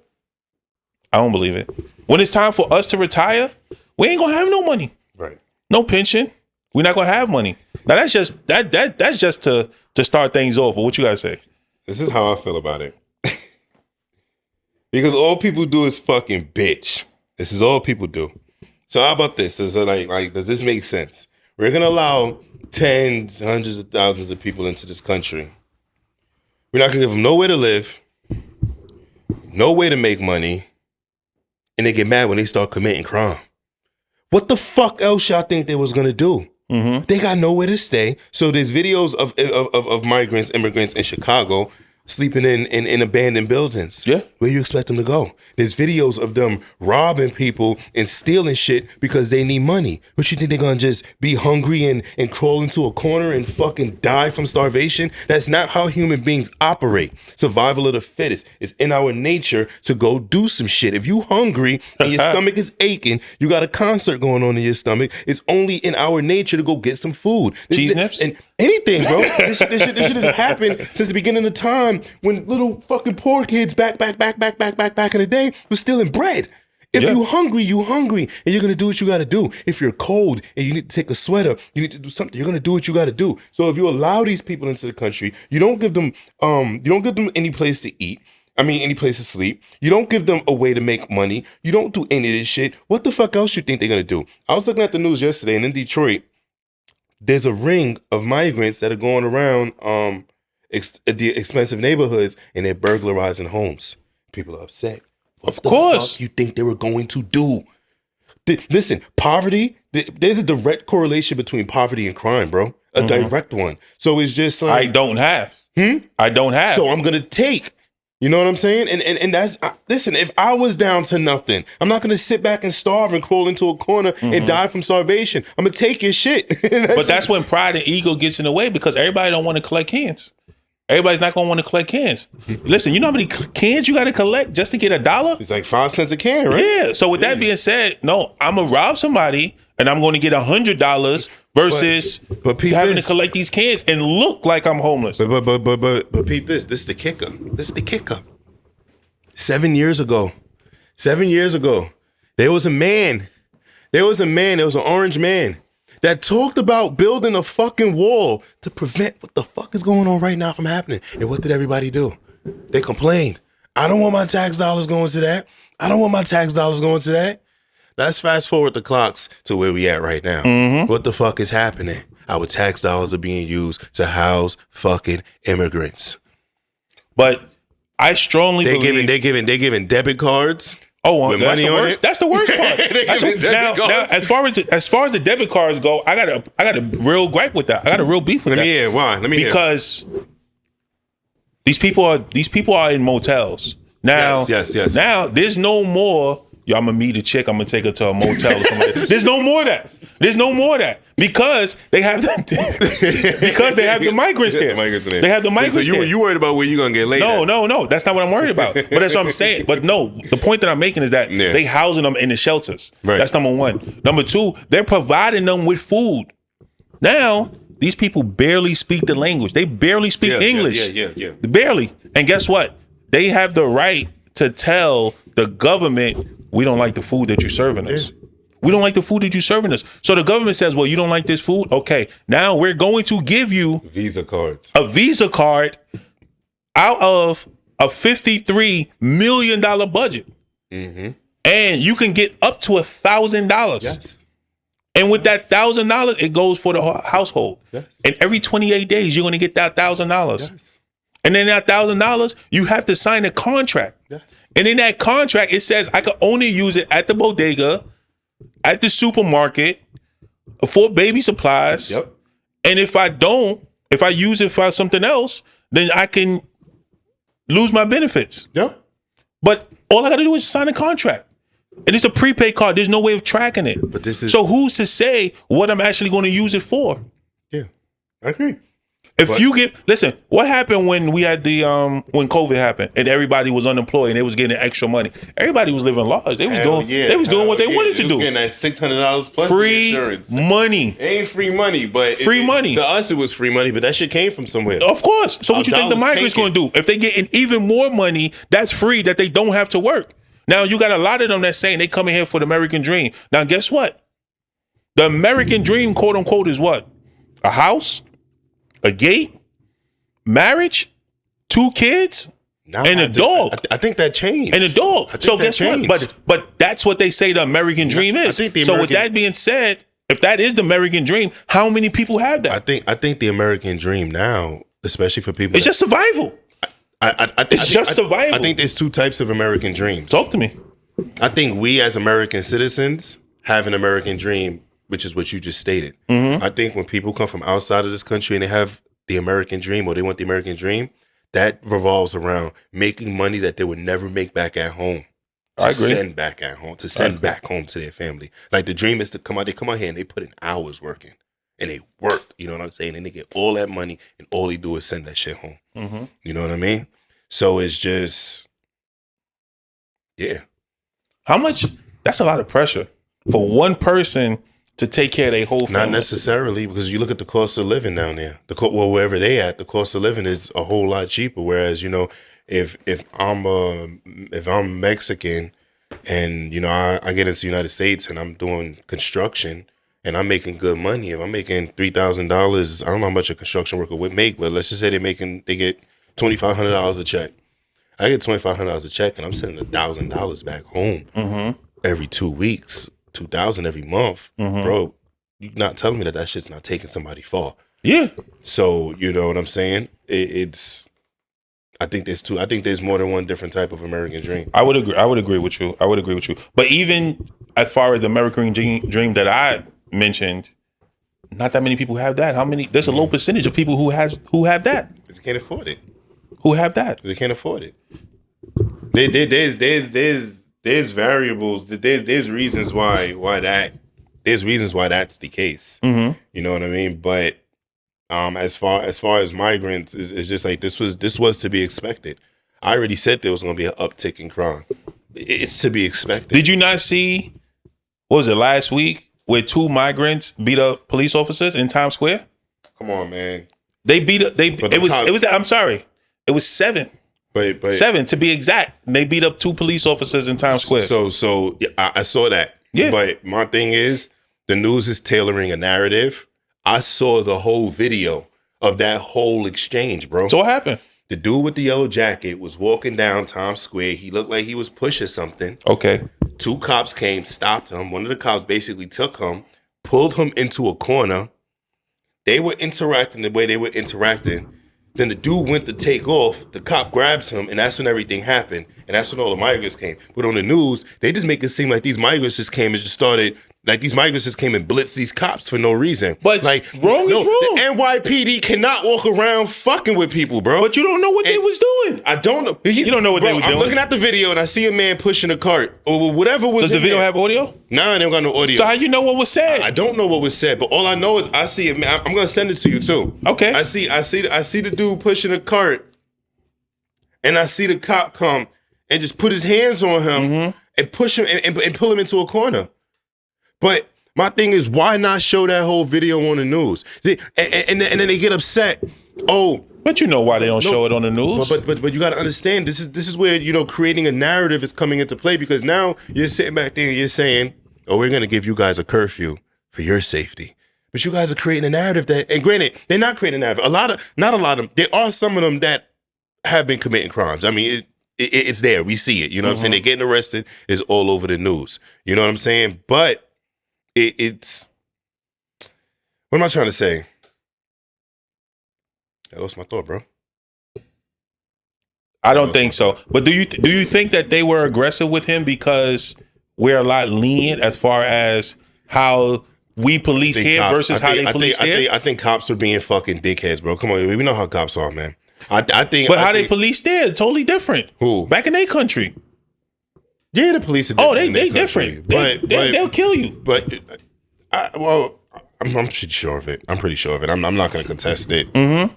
I don't believe it. When it's time for us to retire, we ain't gonna have no money. Right. No pension. We're not gonna have money. Now that's just to start things off. But what you gotta say? This is how I feel about it. Because all people do is fucking bitch. This is all people do. So how about this? Is like, does this make sense? We're gonna allow tens, hundreds of thousands of people into this country. We're not gonna give them nowhere to live, no way to make money, and they get mad when they start committing crime. What the fuck else y'all think they was gonna do? They got nowhere to stay. So there's videos of migrants, immigrants in Chicago sleeping in abandoned buildings. Yeah. Where you expect them to go? There's videos of them robbing people and stealing shit because they need money. But you think they're gonna just be hungry and crawl into a corner and fucking die from starvation? That's not how human beings operate. Survival of the fittest. It's in our nature to go do some shit. If you hungry and your stomach is aching, you got a concert going on in your stomach, it's only in our nature to go get some food. Cheese nips? And anything, bro. This shit has happened since the beginning of time when little fucking poor kids back in the day was stealing bread. If you hungry, and you're gonna do what you gotta do. If you're cold and you need to take a sweater, you need to do something. You're gonna do what you gotta do. So if you allow these people into the country, you don't give them any place to eat. I mean, any place to sleep. You don't give them a way to make money. You don't do any of this shit. What the fuck else you think they're gonna do? I was looking at the news yesterday, and in Detroit, there's a ring of migrants that are going around the expensive neighborhoods, and they're burglarizing homes. People are upset. What Of course. the fuck you think they were going to do? Listen, poverty, there's a direct correlation between poverty and crime, bro. A direct one. So it's just like... I don't have. I don't have. So I'm going to take. You know what I'm saying? And that's... listen, if I was down to nothing, I'm not going to sit back and starve and crawl into a corner and die from starvation. I'm going to take your shit. But that's when pride and ego gets in the way, because everybody don't want to collect cans. Everybody's not going to want to collect cans. Listen, you know how many cans you got to collect just to get $1? It's like 5 cents a can, right? Yeah. So with that being said, no, I'm going to rob somebody and I'm going to get $100 versus having to collect these cans and look like I'm homeless. But peep this. This is the kicker. 7 years ago, there was an orange man that talked about building a fucking wall to prevent what the fuck is going on right now from happening. And what did everybody do? They complained. I don't want my tax dollars going to that. Let's fast forward the clocks to where we at right now. What the fuck is happening? Our tax dollars are being used to house fucking immigrants. But I strongly believe... They're giving debit cards. Oh, that's the worst. That's the worst part. Now, as far as the debit cards go, I got a real gripe with that. I got a real beef with that. Let me hear why. Because these people are in motels now. Yes. Now there's no more. Yo, I'm gonna meet a chick. I'm gonna take her to a motel or something. There's no more of that. Because they have the migrants there. They have the migrants there. So you worried about where you gonna get laid? No. That's not what I'm worried about. But that's what I'm saying. But no, the point that I'm making is that they housing them in the shelters. Right. That's number one. Number two, they're providing them with food. Now, these people barely speak the language. They barely speak English. Yeah. Barely. And guess what? They have the right to tell the government, we don't like the food that you're serving us. We don't like the food that you're serving us. So the government says, well, you don't like this food? Okay, now we're going to give you a Visa card out of a $53 million budget. And you can get up to $1,000. Yes. And with that $1,000, it goes for the household. Yes. And every 28 days, you're going to get that $1,000. Yes. And then that $1,000, you have to sign a contract. Yes. And in that contract, it says I can only use it at the bodega, at the supermarket, for baby supplies. Yep. And if I use it for something else, then I can lose my benefits. Yep. But all I got to do is sign a contract. And it's a prepaid card. There's no way of tracking it. But this is... So who's to say what I'm actually going to use it for? Yeah, I agree. Listen, what happened when we had when COVID happened and everybody was unemployed and they was getting extra money? Everybody was living large. They was doing what they wanted to do. Getting that $600 plus free insurance. Money. It ain't free money, but money. To us, it was free money, but that shit came from somewhere. Of course. So what you think the migrants going to do? If they getting even more money, that's free that they don't have to work. Now you got a lot of them that's saying they coming here for the American dream. Now guess what? The American dream, quote unquote, is what? A house, a gate, marriage, 2 kids, and a dog. I think that changed. And a dog. So guess what? But that's what they say the American dream is. So with that being said, if that is the American dream, how many people have that? I think the American dream now, especially for people, it's just survival. It's just survival. I think there's 2 types of American dreams. Talk to me. I think we as American citizens have an American dream, which is what you just stated. I think when people come from outside of this country and they have the American dream, or they want the American dream, that revolves around making money that they would never make back at home. Send back at home, to send back home to their family. Like the dream is to come out. They come out here and they put in hours working, and they work. You know what I'm saying? And they get all that money, and all they do is send that shit home. You know what I mean? So it's just, yeah. How much? That's a lot of pressure for one person to take care of their whole family. Not necessarily, because you look at the cost of living down there. Wherever they at, the cost of living is a whole lot cheaper. Whereas, you know, if I'm Mexican And, I get into the United States and I'm doing construction and I'm making good money. If I'm making $3,000, I don't know how much a construction worker would make, but let's just say they get $2,500 a check. I get $2,500 a check and I'm sending $1,000 back home every 2 weeks, $2,000 every month. Bro, you're not telling me that shit's not taking somebody far. Yeah. So, you know what I'm saying? I think there's more than one different type of American dream. I would agree with you. But even as far as the American dream that I mentioned, not that many people have that. There's a low percentage of people who have that. They can't afford it. Who have that? They can't afford it. There's variables. There's reasons why that's the case. You know what I mean? But as far as migrants, it's just like this was to be expected. I already said there was going to be an uptick in crime. It's to be expected. Did you not see? What was it last week where 2 migrants beat up police officers in Times Square? Come on, man. They beat up. I'm sorry. It was 7. But 7 to be exact. They beat up 2 police officers in Times Square. So yeah, I saw that. Yeah. But my thing is, the news is tailoring a narrative. I saw the whole video of that whole exchange, bro. So what happened? The dude with the yellow jacket was walking down Times Square. He looked like he was pushing something. Okay. 2 cops came, stopped him. One of the cops basically took him, pulled him into a corner. They were interacting the way they were interacting. Then the dude went to take off. The cop grabs him, and that's when everything happened. And that's when all the migrants came. But on the news, they just make it seem like these migrants just came and just started. Like these migrants just came and blitzed these cops for no reason. But like wrong is wrong. The NYPD cannot walk around fucking with people, bro. But you don't know what they was doing. I don't know. You don't know what they were doing. I'm looking at the video and I see a man pushing a cart or whatever was. Does the video have audio? Nah, they don't got no audio. So how you know what was said? I don't know what was said, but all I know is I see it. I'm gonna send it to you too. Okay. I see the dude pushing a cart, and I see the cop come and just put his hands on him and push him and pull him into a corner. But my thing is, why not show that whole video on the news? See, and then they get upset. Oh, but you know why they don't show it on the news. But you got to understand, this is where creating a narrative is coming into play, because now you're sitting back there and you're saying, oh, we're gonna give you guys a curfew for your safety. But you guys are creating a narrative that, and granted, they're not creating a narrative. Not a lot of them. There are some of them that have been committing crimes. I mean, it's there. We see it. You know what I'm saying? They're getting arrested. It's all over the news. You know what I'm saying? But it's what am I trying to say? I lost my thought, bro. I don't think so. But do you think that they were aggressive with him because we're a lot lenient as far as how we police here versus how they police there? I think cops are being fucking dickheads, bro. Come on, we know how cops are, man. I think. But how they police there, totally different. Who? Back in their country. Yeah, the police are different. They different. They'll kill you. But, I'm pretty sure of it. I'm not going to contest it.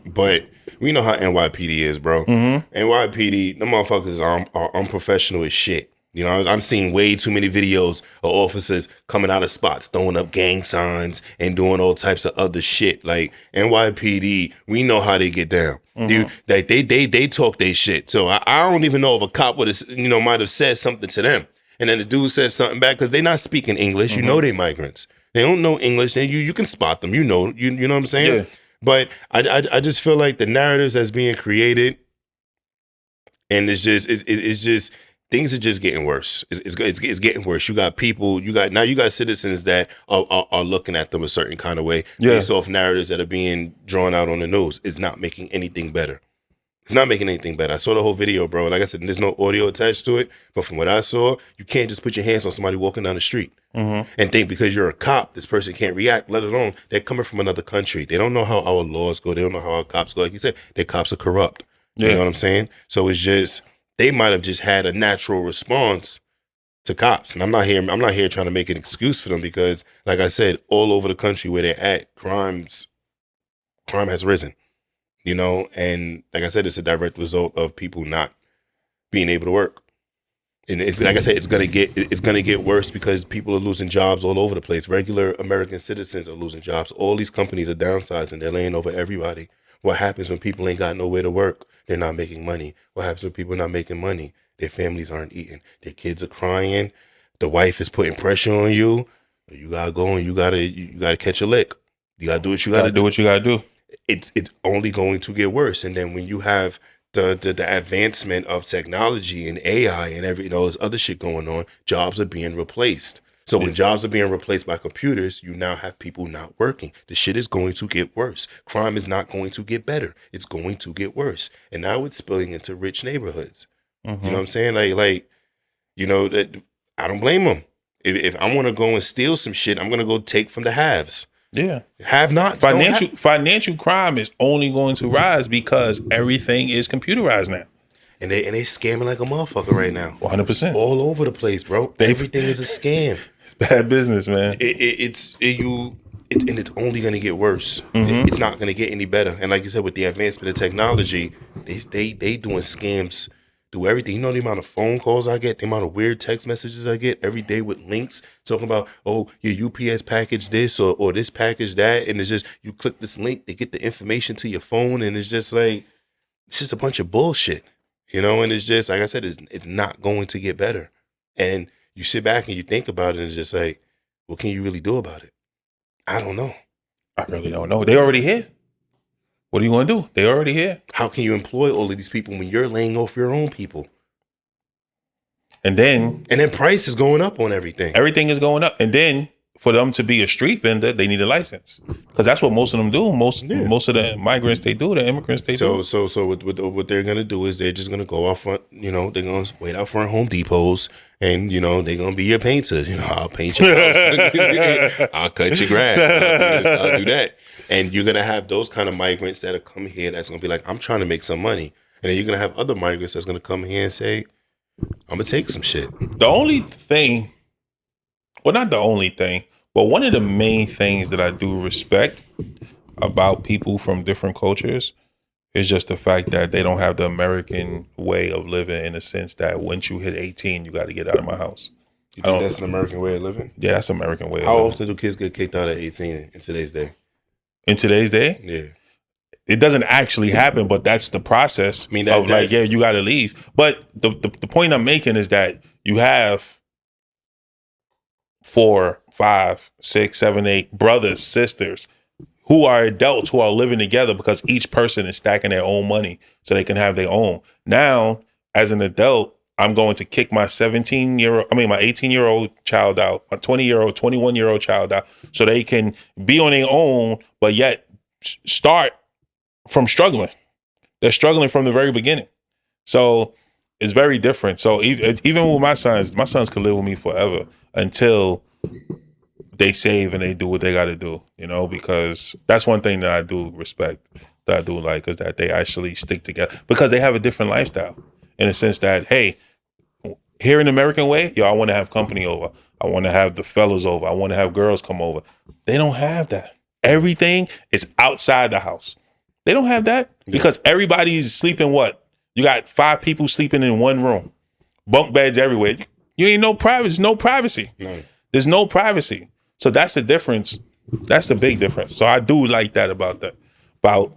But we know how NYPD is, bro. NYPD, the motherfuckers are unprofessional as shit. You know, I'm seeing way too many videos of officers coming out of spots, throwing up gang signs and doing all types of other shit. Like NYPD, we know how they get down. Dude, like they talk their shit. So I don't even know if a cop would have, might have said something to them, and then the dude says something back because they're not speaking English. You know, they migrants. They don't know English, and you can spot them. You know what I'm saying? Yeah. But I just feel like the narratives that's being created, and it's just. Things are just getting worse. It's getting worse. You got people. You got citizens that are looking at them a certain kind of way based off narratives that are being drawn out on the news. It's not making anything better. It's not making anything better. I saw the whole video, bro. Like I said, there's no audio attached to it. But from what I saw, you can't just put your hands on somebody walking down the street and think because you're a cop, this person can't react. Let alone they're coming from another country. They don't know how our laws go. They don't know how our cops go. Like you said, their cops are corrupt. You know what I'm saying? So it's just. They might have just had a natural response to cops. And I'm not here trying to make an excuse for them because, like I said, all over the country where they're at, crime has risen. And like I said, it's a direct result of people not being able to work. And it's like I said, it's gonna get worse because people are losing jobs all over the place. Regular American citizens are losing jobs. All these companies are downsizing. They're laying over everybody. What happens when people ain't got nowhere to work? They're not making money. What happens when people are not making money? Their families aren't eating. Their kids are crying. The wife is putting pressure on you. You gotta go and you gotta catch a lick. You gotta do what you gotta do. What you gotta do. It's only going to get worse. And then when you have the advancement of technology and AI and all this other shit going on, jobs are being replaced. So when jobs are being replaced by computers, you now have people not working. The shit is going to get worse. Crime is not going to get better. It's going to get worse. And now it's spilling into rich neighborhoods. Mm-hmm. You know what I'm saying? That I don't blame them. If I want to go and steal some shit, I'm gonna go take from the haves. Yeah. Have not Financial crime is only going to rise because everything is computerized now. And they scamming like a motherfucker right now. 100%. All over the place, bro. Everything is a scam. It's bad business, man. It's only gonna get worse. Mm-hmm. It's not gonna get any better. And like you said, with the advancement of technology, they doing scams through everything. You know the amount of phone calls I get, the amount of weird text messages I get every day with links talking about, oh, your UPS package this or this package that, and it's just you click this link, they get the information to your phone, and it's just like it's just a bunch of bullshit, And it's just like I said, it's not going to get better. And you sit back and you think about it, and it's just like, what can you really do about it? I don't know. I really don't know. They already here. What are you going to do? They already here. How can you employ all of these people when you're laying off your own people? And then price is going up on everything. Everything is going up. And then for them to be a street vendor, they need a license. Because that's what most of them do. Most of the migrants, they do. The immigrants, they do. So what they're going to do is they're just going to go out front, they're going to wait out front Home Depots and, they're going to be your painters. I'll paint your house. I'll cut your grass. I'll do this, I'll do that. And you're going to have those kind of migrants that come here that's going to be like, I'm trying to make some money. And then you're going to have other migrants that's going to come here and say, I'm going to take some shit. The only thing, well, not the only thing, but one of the main things that I do respect about people from different cultures is just the fact that they don't have the American way of living, in the sense that once you hit 18, you got to get out of my house. You think that's an American way of living? Yeah, that's an American way of living. How often do kids get kicked out at 18 in today's day? In today's day? Yeah. It doesn't actually happen, but that's the process you got to leave. But the point I'm making is that you have 4, 5, 6, 7, 8 brothers, sisters who are adults who are living together because each person is stacking their own money so they can have their own. Now, as an adult, I'm going to kick my 18-year-old child out, my 20-year-old, 21-year-old child out, so they can be on their own, but yet start from struggling. They're struggling from the very beginning. So it's very different. So even with my sons could live with me forever until they save and they do what they got to do, because that's one thing that I do respect, that I do like, is that they actually stick together because they have a different lifestyle, in the sense that, hey, here in the American way, I want to have company over. I want to have the fellas over. I want to have girls come over. They don't have that. Everything is outside the house. They don't have that because everybody's sleeping what? You got 5 people sleeping in one room. Bunk beds everywhere. You ain't no privacy. No privacy. No. There's no privacy. So that's the difference. That's the big difference. So I do like that about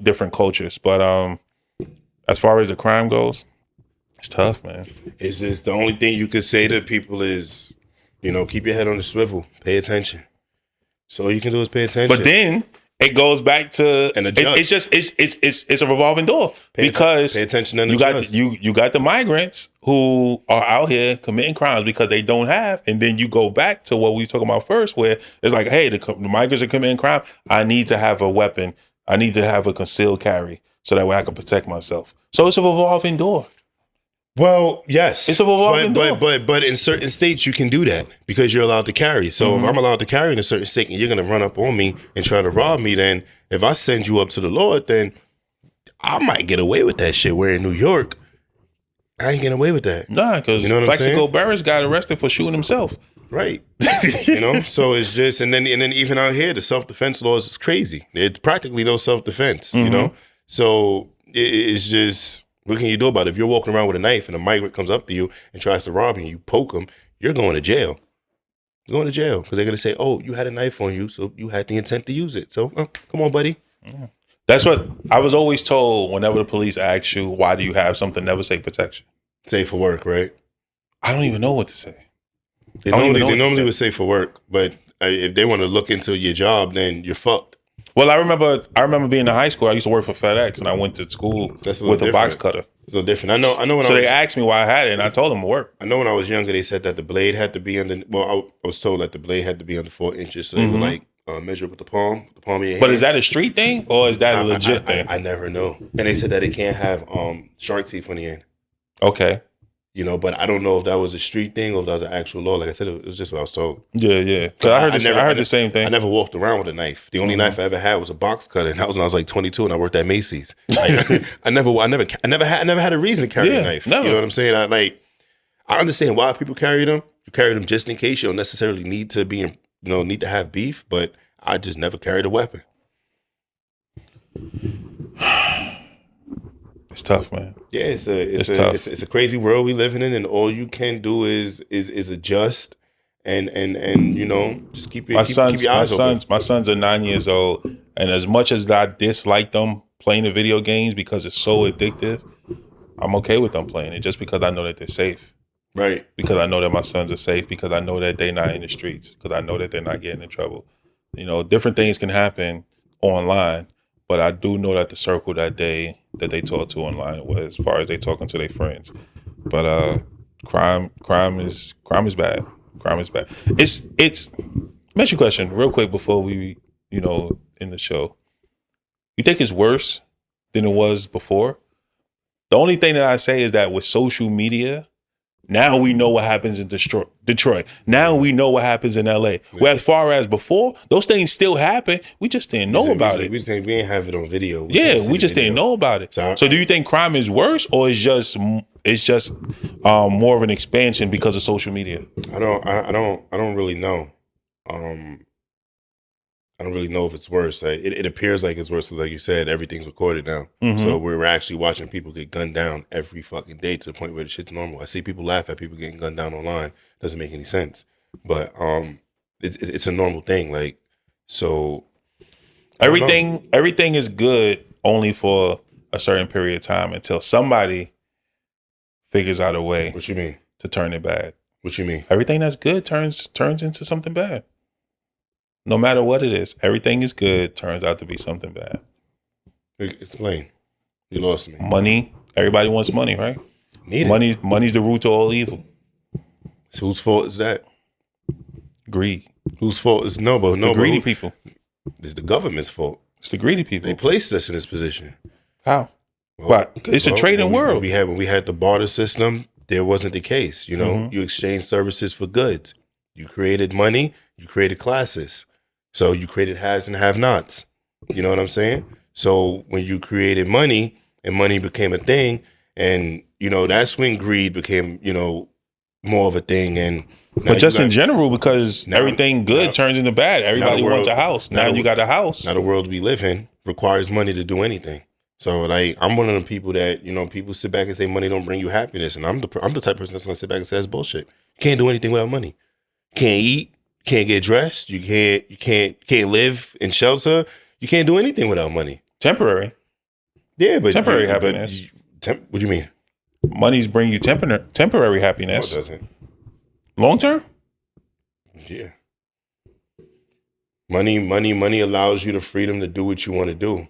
different cultures. But as far as the crime goes, it's tough, man. It's just the only thing you could say to people is, keep your head on the swivel. Pay attention. So all you can do is pay attention. But then it goes back to it's a revolving door because pay attention and you got the migrants who are out here committing crimes because they don't have, and then you go back to what we were talking about first, where it's like, hey, the migrants are committing crime. I need to have a weapon. I need to have a concealed carry so that way I can protect myself. So it's a revolving door. Well, yes, it's a revolving door. But in certain states you can do that because you're allowed to carry. So if I'm allowed to carry in a certain state and you're going to run up on me and try to rob me, then if I send you up to the Lord, then I might get away with that shit. Where in New York, I ain't getting away with that. Nah, because Plaxico Burress got arrested for shooting himself. Right. So it's just, and then even out here, the self-defense laws is crazy. It's practically no self-defense, So it's just, what can you do about it? If you're walking around with a knife and a migrant comes up to you and tries to rob you and you poke him, you're going to jail. You're going to jail because they're going to say, oh, you had a knife on you, so you had the intent to use it. So come on, buddy. Yeah. That's what I was always told whenever the police ask you, why do you have something, never say protection. Say for work, right? I don't even know what to say. They normally would say for work, but if they want to look into your job, then you're fucked. Well, I remember being in high school. I used to work for FedEx, and I went to school with a box cutter. It's a little different. I know. So they asked me why I had it, and I told them to work. I know when I was younger, they said that the blade had to be under. Well, I was told that the blade had to be under 4 inches, so they would like measure with the palm of your hand. But is that a street thing or is that a legit thing? I never know. And they said that it can't have shark teeth on the end. Okay. You know, but I don't know if that was a street thing or if that was an actual law. Like I said, it was just what I was told. Yeah. So I heard the same thing. I never walked around with a knife. The only knife I ever had was a box cutter, and that was when I was like 22, and I worked at Macy's. Like, I never had a reason to carry a knife. Never. You know what I'm saying? I understand why people carry them. You carry them just in case you don't necessarily need to have beef, but I just never carried a weapon. It's tough, man. Yeah, it's tough. It's a crazy world we living in, and all you can do is adjust and just keep your eyes open. My sons are 9 years old, and as much as I dislike them playing the video games because it's so addictive, I'm okay with them playing it just because I know that they're safe. Right. Because I know that my sons are safe, because I know that they're not in the streets, because I know that they're not getting in trouble. You know, different things can happen online, but I do know that the circle that they talk to online was as far as they talking to their friends. But crime is bad. Crime is bad. It's let me ask you a question real quick before we end the show. You think it's worse than it was before? The only thing that I say is that with social media, now we know what happens in Detroit. Now we know what happens in LA. Where as far as before, those things still happen. We just didn't know about it. We didn't have it on video. We just didn't know about it. So do you think crime is worse, or it's just more of an expansion because of social media? I don't really know. I don't really know if it's worse. It appears like it's worse because, like you said, everything's recorded now. Mm-hmm. So we're actually watching people get gunned down every fucking day to the point where the shit's normal. I see people laugh at people getting gunned down online. Doesn't make any sense. But it's a normal thing. Like, so everything is good only for a certain period of time until somebody figures out a way. What you mean? To turn it bad. What you mean? Everything that's good turns into something bad. No matter what it is, everything is good turns out to be something bad. Explain. You lost me. Money. Everybody wants money, right? Money's the root to all evil. So whose fault is that? Greed. Whose fault is the greedy people? It's the government's fault. It's the greedy people. They placed us in this position. How? It's a trading world. When we had the barter system, there wasn't the case. You know, you exchange services for goods. You created money. You created classes. So you created haves and have-nots. You know what I'm saying? So when you created money and money became a thing, and that's when greed became more of a thing. And but just in general, because everything good turns into bad. Everybody wants a house. Now you got a house. Now the world we live in requires money to do anything. So I'm one of the people that people sit back and say money don't bring you happiness, and I'm the type of person that's gonna sit back and say that's bullshit. You can't do anything without money. Can't eat. Can't get dressed. You can't live in shelter. You can't do anything without money. Temporary. Yeah, but temporary happiness. What do you mean? Money's bring you temporary happiness. No, it doesn't. Long term? Yeah. Money allows you the freedom to do what you want to do.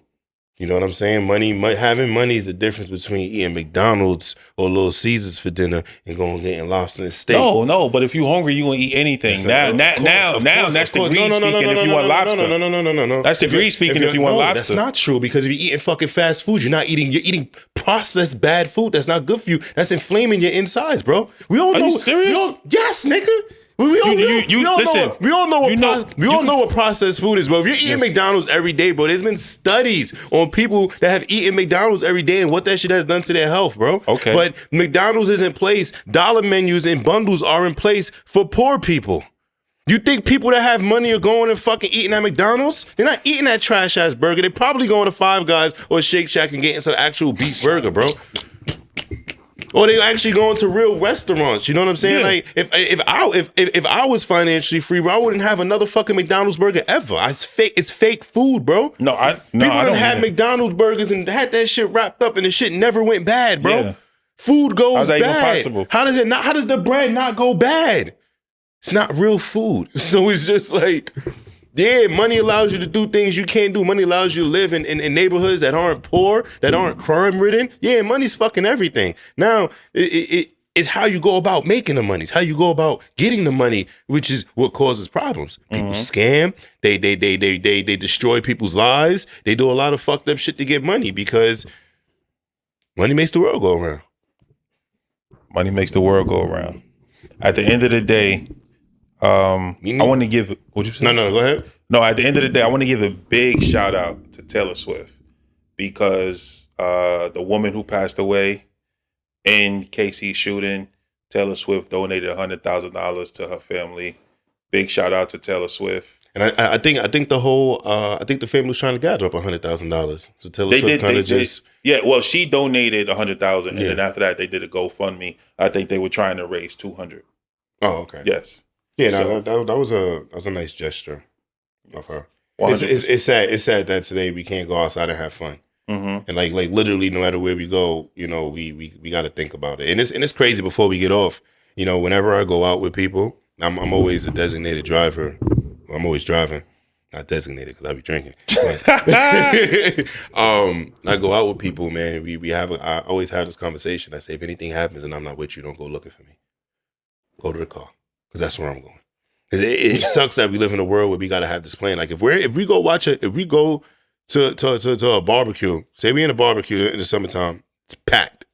You know what I'm saying? Having money is the difference between eating McDonald's or Little Caesars for dinner and going getting lobster and steak. No, but if you're hungry, you're going to eat anything. Now that's the greed speaking if you want lobster. No. That's the greed speaking if you want lobster. That's not true, because if you're eating fucking fast food, you're eating processed bad food that's not good for you. That's inflaming your insides, bro. We all know. Are you serious? Yes, nigga. We all know what processed food is, bro. If you're eating McDonald's every day, bro, there's been studies on people that have eaten McDonald's every day and what that shit has done to their health, bro. Okay. But McDonald's is in place. Dollar menus and bundles are in place for poor people. You think people that have money are going and fucking eating at McDonald's? They're not eating that trash ass burger. They're probably going to Five Guys or Shake Shack and getting some actual beef burger, bro. Or they actually going to real restaurants. You know what I'm saying? Yeah. Like if I was financially free, bro, I wouldn't have another fucking McDonald's burger ever. It's fake food, bro. People had McDonald's burgers and had that shit wrapped up, and the shit never went bad, bro. Food goes How's that even bad. possible? How does it not? How does the bread not go bad? It's not real food. So it's just like, yeah, money allows you to do things you can't do. Money allows you to live in neighborhoods that aren't poor, that aren't crime ridden. Yeah, money's fucking everything. Now, it's how you go about making the money. It's how you go about getting the money, which is what causes problems. People scam. They destroy people's lives. They do a lot of fucked up shit to get money because money makes the world go around. Money makes the world go around. At the end of the day, I want to give. What'd you say? No, go ahead. No, at the end of the day, I want to give a big shout out to Taylor Swift because the woman who passed away in KC shooting, Taylor Swift donated $100,000 to her family. Big shout out to Taylor Swift. And I think the family was trying to gather up $100,000. So Taylor Swift kind of just yeah. Well, she donated $100,000, and then after that, they did a GoFundMe. I think they were trying to raise $200,000. Oh, okay. Yes. Yeah, So, that was a nice gesture of her. 100%. It's sad. It's sad that today we can't go outside and have fun. And like literally, no matter where we go, you know, we got to think about it. And it's crazy. Before we get off, you know, whenever I go out with people, I'm always a designated driver. I'm always driving, not designated because I be drinking. I go out with people, man. I always have this conversation. I say, if anything happens and I'm not with you, don't go looking for me. Go to the car because that's where I'm going. It sucks that we live in a world where we got to have this plan. Like if we go to a barbecue, say we in a barbecue in the summertime, it's packed.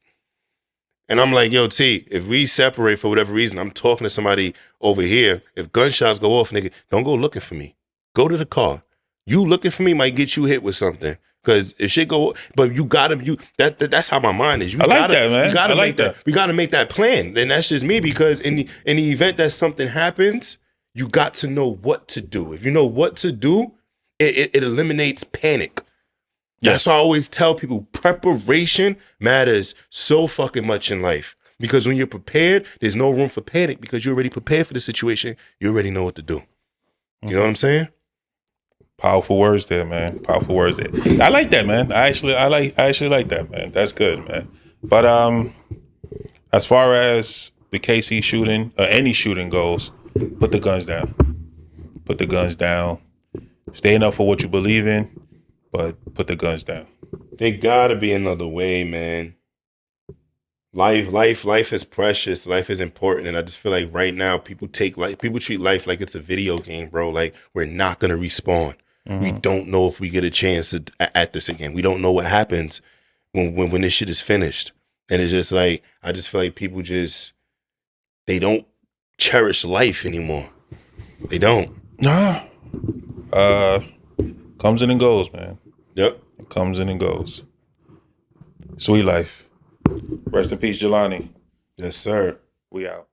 And I'm like, yo, T, if we separate for whatever reason, I'm talking to somebody over here. If gunshots go off, nigga, don't go looking for me. Go to the car. You looking for me might get you hit with something. Because if shit go, but that's how my mind is. I like that, man. I like that. We got to make that plan. And that's just me because in the event that something happens, you got to know what to do. If you know what to do, it eliminates panic. That's why I always tell people preparation matters so fucking much in life. Because when you're prepared, there's no room for panic because you're already prepared for the situation. You already know what to do. You know what I'm saying? Powerful words there, man. Powerful words there. I like that, man. I actually like that, man. That's good, man. But as far as the KC shooting or any shooting goes, put the guns down. Put the guns down. Stand up for what you believe in, but put the guns down. There gotta be another way, man. Life is precious. Life is important, and I just feel like right now people treat life like it's a video game, bro. Like we're not gonna respawn. We don't know if we get a chance at this again. We don't know what happens when this shit is finished, and it's just like I just feel like people they don't cherish life anymore. They don't. Nah. Comes in and goes, man. Yep. It comes in and goes. Sweet life. Rest in peace, Jelani. Yes, sir. We out.